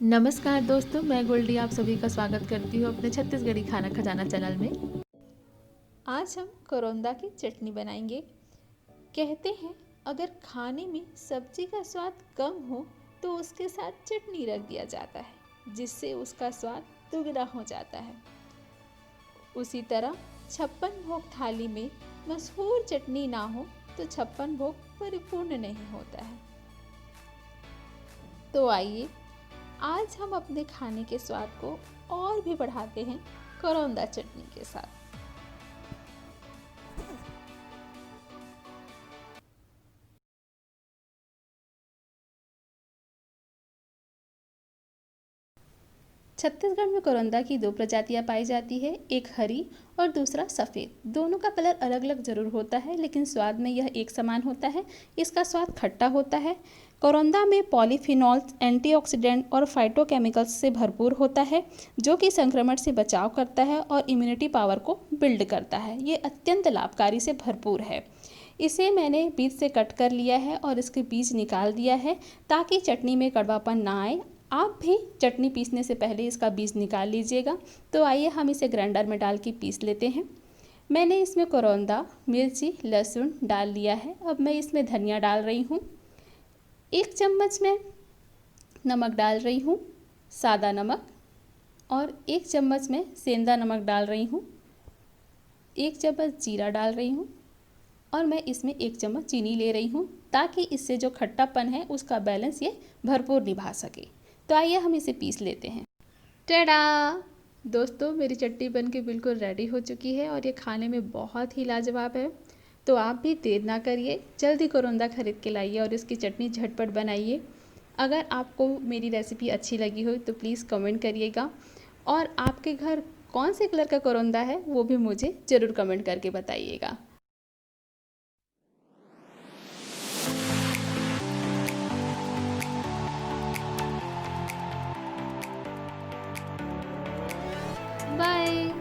नमस्कार दोस्तों, मैं गोल्डी आप सभी का स्वागत करती हूँ अपने छत्तीसगढ़ी खाना खजाना चैनल में। आज हम करौंदा की चटनी बनाएंगे। कहते हैं अगर खाने में सब्जी का स्वाद कम हो तो उसके साथ चटनी रख दिया जाता है, जिससे उसका स्वाद दुगना हो जाता है। उसी तरह छप्पन भोग थाली में मशहूर चटनी ना हो तो छप्पन भोग परिपूर्ण नहीं होता है। तो आइए आज हम अपने खाने के स्वाद को और भी बढ़ाते हैं करौंदा चटनी के साथ। छत्तीसगढ़ में करौंदा की दो प्रजातियां पाई जाती है, एक हरी और दूसरा सफ़ेद। दोनों का कलर अलग अलग जरूर होता है, लेकिन स्वाद में यह एक समान होता है। इसका स्वाद खट्टा होता है। करौंदा में पॉलीफिनॉल्स, एंटीऑक्सीडेंट और फाइटोकेमिकल्स से भरपूर होता है, जो कि संक्रमण से बचाव करता है और इम्यूनिटी पावर को बिल्ड करता है। ये अत्यंत लाभकारी से भरपूर है। इसे मैंने बीज से कट कर लिया है और इसके बीज निकाल दिया है ताकि चटनी में कड़वापन ना आए। आप भी चटनी पीसने से पहले इसका बीज निकाल लीजिएगा। तो आइए हम इसे ग्राइंडर में डाल के पीस लेते हैं। मैंने इसमें करौंदा, मिर्ची, लहसुन डाल लिया है। अब मैं इसमें धनिया डाल रही हूँ। 1 चम्मच में नमक डाल रही हूँ, सादा नमक, और 1 चम्मच में सेंधा नमक डाल रही हूँ। 1 चम्मच जीरा डाल रही हूँ और मैं इसमें 1 चम्मच चीनी ले रही हूँ ताकि इससे जो खट्टापन है उसका बैलेंस ये भरपूर निभा सके। तो आइए हम इसे पीस लेते हैं। टेडा दोस्तों, मेरी चटनी बनके बिल्कुल रेडी हो चुकी है और ये खाने में बहुत ही लाजवाब है। तो आप भी देर ना करिए, जल्दी करौंदा खरीद के लाइए और इसकी चटनी झटपट बनाइए। अगर आपको मेरी रेसिपी अच्छी लगी हो तो प्लीज़ कमेंट करिएगा, और आपके घर कौन से कलर का करौंदा है वो भी मुझे ज़रूर कमेंट करके बताइएगा। बाय।